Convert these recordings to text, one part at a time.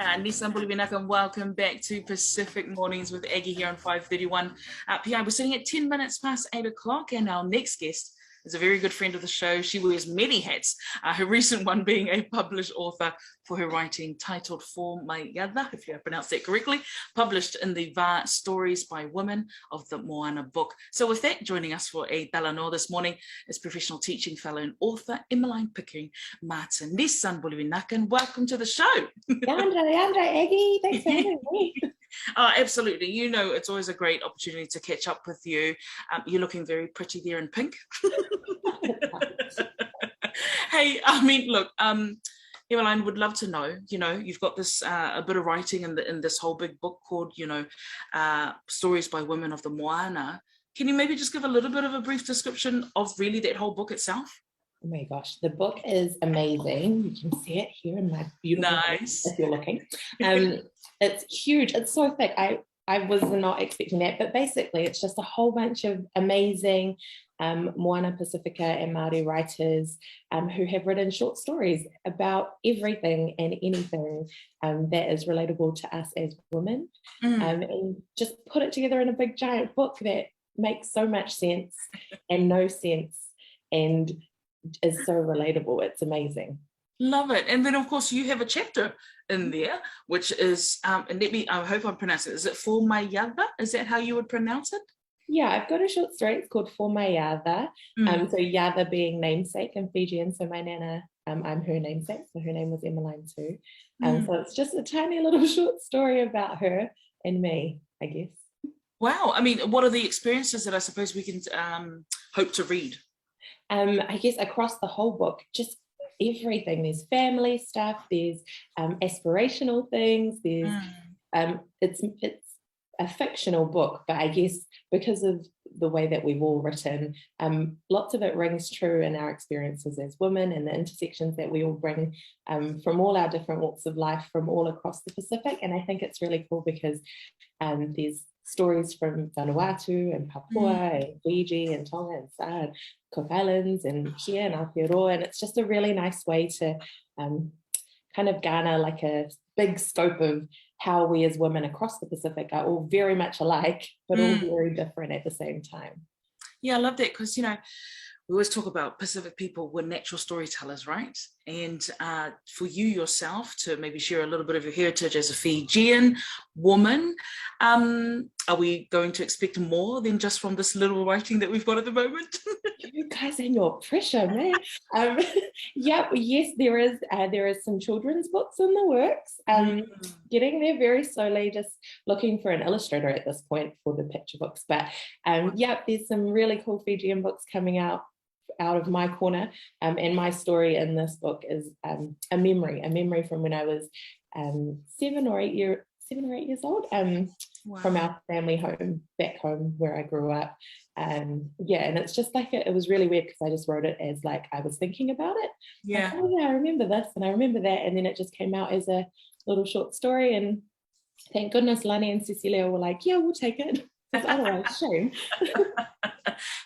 Nissan Bolivinak, and welcome back to Pacific Mornings with Aggie here on 5:31 p.m. We're sitting at 10 minutes past 8 o'clock, and our next guest is a very good friend of the show. She wears many hats, her recent one being a published author for her writing titled For My Yaca, if you have pronounced that correctly, published in the VA Stories by Women of the Moana book. So with that, joining us for a talanoa this morning is professional teaching fellow and author Emmaline Pickering-Martin. Nissan Bolivinak, and welcome to the show. Yandra, Aggie, thanks for having me. Absolutely. You know, it's always a great opportunity to catch up with you. You're looking very pretty there in pink. Hey, I mean, look, Emmaline, would love to know, you know, you've got this a bit of writing in this whole big book called, you know, Stories by Women of the Moana. Can you maybe just give a little bit of a brief description of really that whole book itself? Oh my gosh, the book is amazing. You can see it here in my beautiful nice book, if you're looking. It's huge. It's so thick. I was not expecting that, but basically it's just a whole bunch of amazing Moana, Pacifica and Māori writers who have written short stories about everything and anything that is relatable to us as women, and just put it together in a big giant book that makes so much sense and no sense and is so relatable. It's amazing. Love it. And then of course you have a chapter in there which is and let me, I hope I'm pronouncing it, is it For My Yaca? Is that how you would pronounce it? Yeah, I've got a short story. It's called For My Yaca. So Yaca being namesake in Fijian, so my nana, I'm her namesake, so her name was Emmaline too. So it's just a tiny little short story about her and me, I guess. Wow. I mean, what are the experiences that I suppose we can hope to read? I guess across the whole book, just everything. There's family stuff, there's aspirational things, there's it's a fictional book, but I guess because of the way that we've all written, lots of it rings true in our experiences as women and the intersections that we all bring from all our different walks of life from all across the Pacific. And I think it's really cool because there's stories from Vanuatu and Papua and Fiji and Tonga and Sa and Cook Islands and here in Aotearoa, and it's just a really nice way to kind of garner like a big scope of how we as women across the Pacific are all very much alike, but all very different at the same time. Yeah, I love that because, you know, we always talk about Pacific people were natural storytellers, right? And for you yourself to maybe share a little bit of your heritage as a Fijian woman, are we going to expect more than just from this little writing that we've got at the moment? You guys and your pressure, man. Yes, there is some children's books in the works. Getting there very slowly, just looking for an illustrator at this point for the picture books. But there's some really cool Fijian books coming out of my corner, and my story in this book is a memory from when I was 7 or 8 years old, from our family home back home where I grew up. And it's just like it was really weird because I just wrote it as like I was thinking about it. Like, oh yeah, I remember this and I remember that, and then it just came out as a little short story, and thank goodness Lani and Cecilia were like, yeah, we'll take it. Otherwise, shame.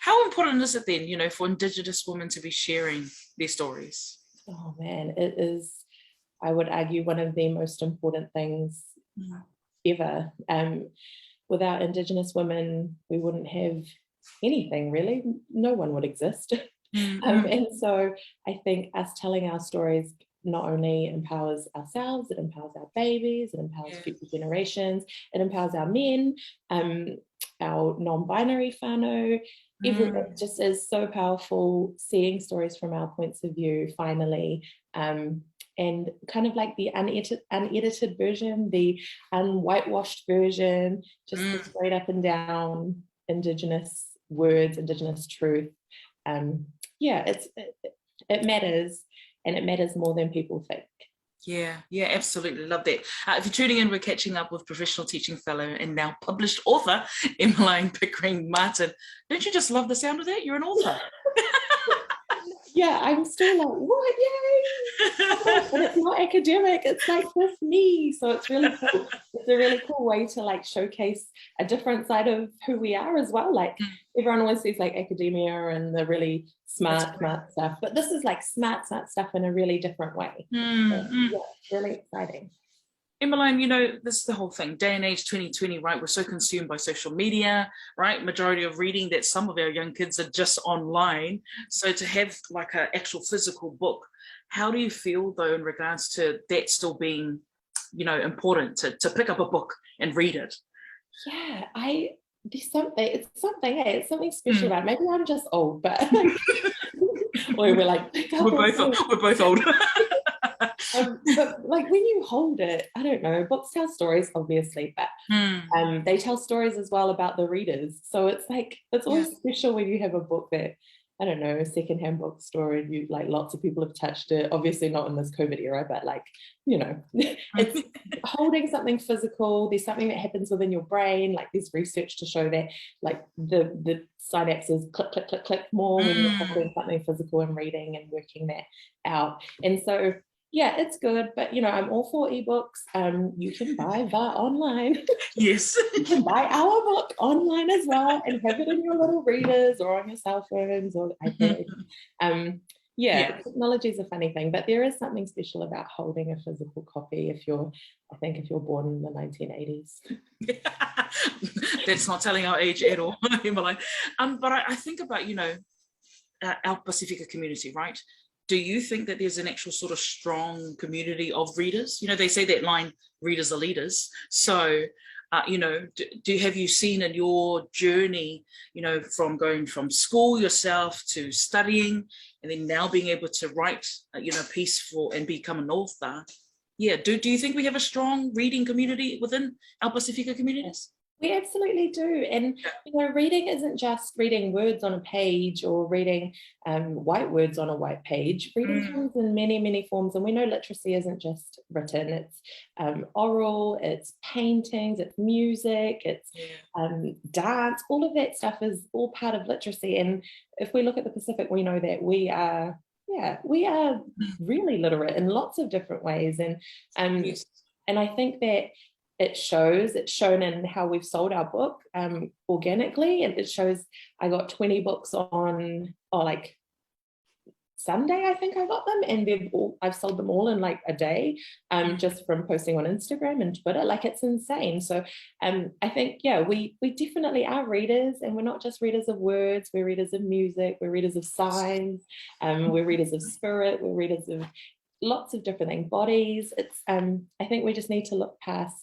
How important is it then, you know, for Indigenous women to be sharing their stories? Oh man, it is, I would argue, one of the most important things ever. Without Indigenous women, we wouldn't have anything really. No one would exist. And so I think us telling our stories not only empowers ourselves, it empowers our babies, it empowers future generations, it empowers our men, our non-binary whānau. It just is so powerful seeing stories from our points of view finally, and kind of like the unedited version, the unwhitewashed version, just the straight up and down Indigenous words, Indigenous truth. It matters, and it matters more than people think. Yeah, absolutely. Love that. If you're tuning in, we're catching up with professional teaching fellow and now published author, Emmaline Pickering-Martin. Don't you just love the sound of that? You're an author. Yeah, I'm still like, what? Yay! But it's not academic. It's like this me. So it's really cool. It's a really cool way to like showcase a different side of who we are as well. Like everyone always sees like academia and the really smart stuff, but this is like smart stuff in a really different way. So, it's really exciting. Emmeline, this is the whole thing, day and age 2020, right? We're so consumed by social media, right? Majority of reading that some of our young kids are just online. So to have like an actual physical book, how do you feel though in regards to that still being, important to pick up a book and read it? Yeah, it's something special about it. Maybe I'm just old, but or we're like, we're both old. But like when you hold it, I don't know, books tell stories obviously, but they tell stories as well about the readers. So it's like, it's always special when you have a book that, I don't know, a secondhand bookstore and you like lots of people have touched it, obviously not in this COVID era, but like, it's holding something physical. There's something that happens within your brain, like there's research to show that like the synapses click click click click more when you're holding something physical and reading and working that out. And so yeah, it's good, but I'm all for ebooks. You can buy that online. Yes. You can buy our book online as well and have it in your little readers or on your cell phones or iPads. Technology is a funny thing, but there is something special about holding a physical copy if you're born in the 1980s. That's not telling our age at all, Emmeline. But I think about, our Pacifica community, right? Do you think that there's an actual sort of strong community of readers? They say that line, readers are leaders. So, have you seen in your journey, from going from school yourself to studying and then now being able to write, piece and become an author? Yeah. Do you think we have a strong reading community within our Pacifica communities? We absolutely do. And, reading isn't just reading words on a page or reading white words on a white page. Reading comes in many, many forms. And we know literacy isn't just written. It's oral, it's paintings, it's music, it's dance. All of that stuff is all part of literacy. And if we look at the Pacific, we know that we are really literate in lots of different ways. And and I think that it's shown in how we've sold our book organically, and it shows I got 20 books on like Sunday, I think I got them, and I've sold them all in like a day, just from posting on Instagram and Twitter. Like, it's insane. So I think we definitely are readers, and we're not just readers of words, we're readers of music, we're readers of signs, we're readers of spirit, we're readers of lots of different things, bodies. It's I think we just need to look past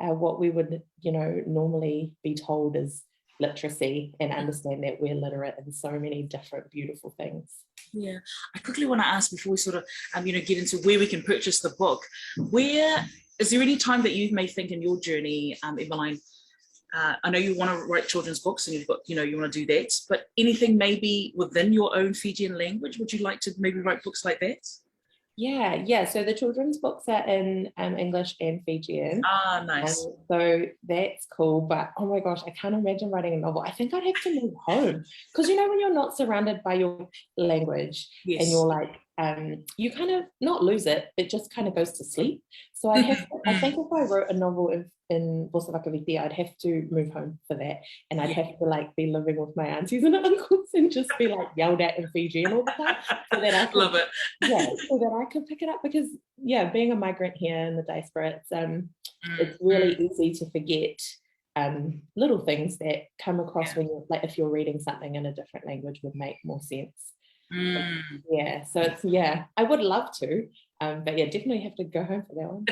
what we would, normally be told as literacy and understand that we're literate in so many different beautiful things. Yeah, I quickly want to ask before we sort of, get into where we can purchase the book. Where is there any time that you may think in your journey, Emmeline? I know you want to write children's books and you've got, you want to do that, but anything maybe within your own Fijian language? Would you like to maybe write books like that? Yeah. So the children's books are in English and Fijian. Ah, nice. So that's cool. But oh my gosh, I can't imagine writing a novel. I think I'd have to move home because when you're not surrounded by your language, and you're like, you kind of not lose it. It just kind of goes to sleep. So I think if I wrote a novel in Vosavakaviti, I'd have to move home for that, and I'd have to like be living with my aunties and uncles and just be like yelled at in Fijian all the time, so that I could, love it. So that I could pick it up, because being a migrant here in the diaspora, it's really easy to forget little things that come across when you're like, if you're reading something in a different language would make more sense. So I would love to, but definitely have to go home for that one.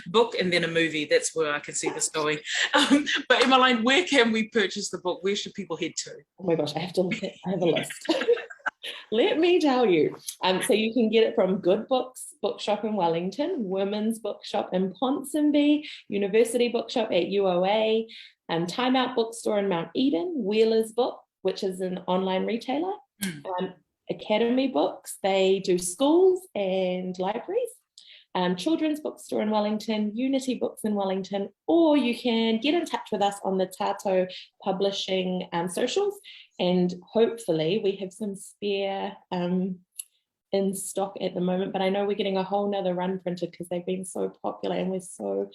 Book and then a movie, that's where I can see this going. But Emmeline, where can we purchase the book? Where should people head to? Oh my gosh, I have a list. Let me tell you. So you can get it from Good Books Bookshop in Wellington, Women's Bookshop in Ponsonby, University Bookshop at UOA, Time Out Bookstore in Mount Eden, Wheeler's Book, which is an online retailer, Academy Books, they do schools and libraries, Children's Bookstore in Wellington, Unity Books in Wellington, or you can get in touch with us on the Tato Publishing socials, and hopefully we have some spare in stock at the moment, but I know we're getting a whole nother run printed because they've been so popular, and we're so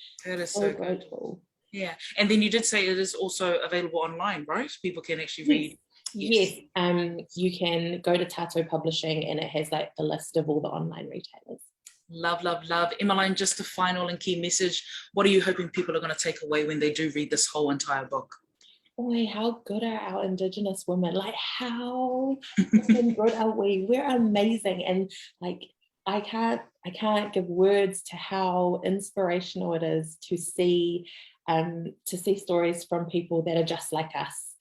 grateful. Yeah, and then you did say it is also available online, right? People can actually read. Yes. You can go to Tato Publishing and it has like the list of all the online retailers. Love, love, love. Emmaline, just a final and key message. What are you hoping people are going to take away when they do read this whole entire book? Boy, how good are our Indigenous women? Like, how good are we? We're amazing. And like, I can't give words to how inspirational it is to see stories from people that are just like us.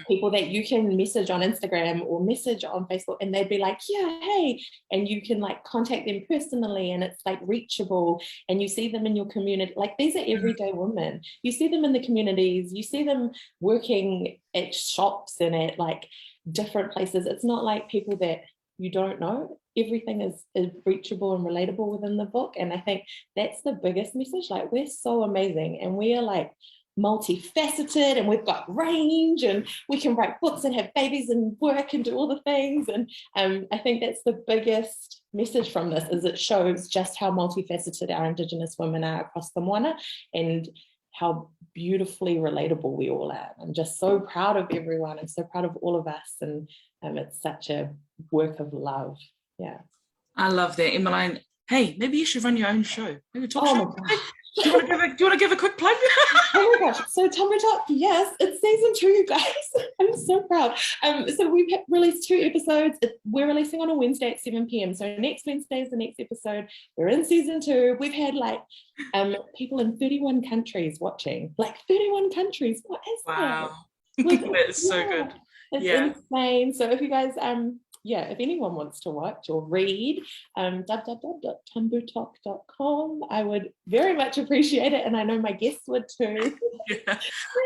People that you can message on Instagram or message on Facebook, and they'd be like, yeah, hey, and you can like contact them personally, and it's like reachable, and you see them in your community. Like, these are everyday women. You see them in the communities, you see them working at shops and at like different places. It's not like people that you don't know. Everything is reachable and relatable within the book, and I think that's the biggest message. Like, we're so amazing, and we are like multifaceted, and we've got range, and we can write books and have babies and work and do all the things. And I think that's the biggest message from this, is it shows just how multifaceted our Indigenous women are across the Moana, and how beautifully relatable we all are. I'm just so proud of everyone. I'm so proud of all of us, and it's such a work of love. Yeah, I love that, Emmaline. Hey, maybe you should run your own show. Maybe talk show. my gosh. Do you want to give a quick plug? Oh my gosh. So Tumblr Talk, yes, it's season 2, you guys. I'm so proud. So we've released 2 episodes. We're releasing on a Wednesday at 7 p.m. So next Wednesday is the next episode. We're in season 2. We've had like people in 31 countries watching. Like 31 countries. What is that? That is so good. It's insane. So if you guys if anyone wants to watch or read, www.tumblrtalk.com, I would very much appreciate it, and I know my guests would too. Yeah,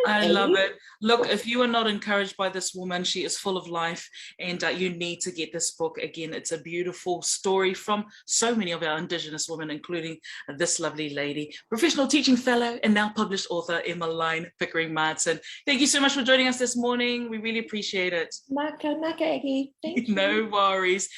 I love it. Look, if you are not encouraged by this woman, she is full of life, and you need to get this book. Again, it's a beautiful story from so many of our Indigenous women, including this lovely lady, professional teaching fellow and now published author, Emmaline Pickering-Martin. Thank you so much for joining us this morning. We really appreciate it. Maka, Aggie. Thank you. No worries.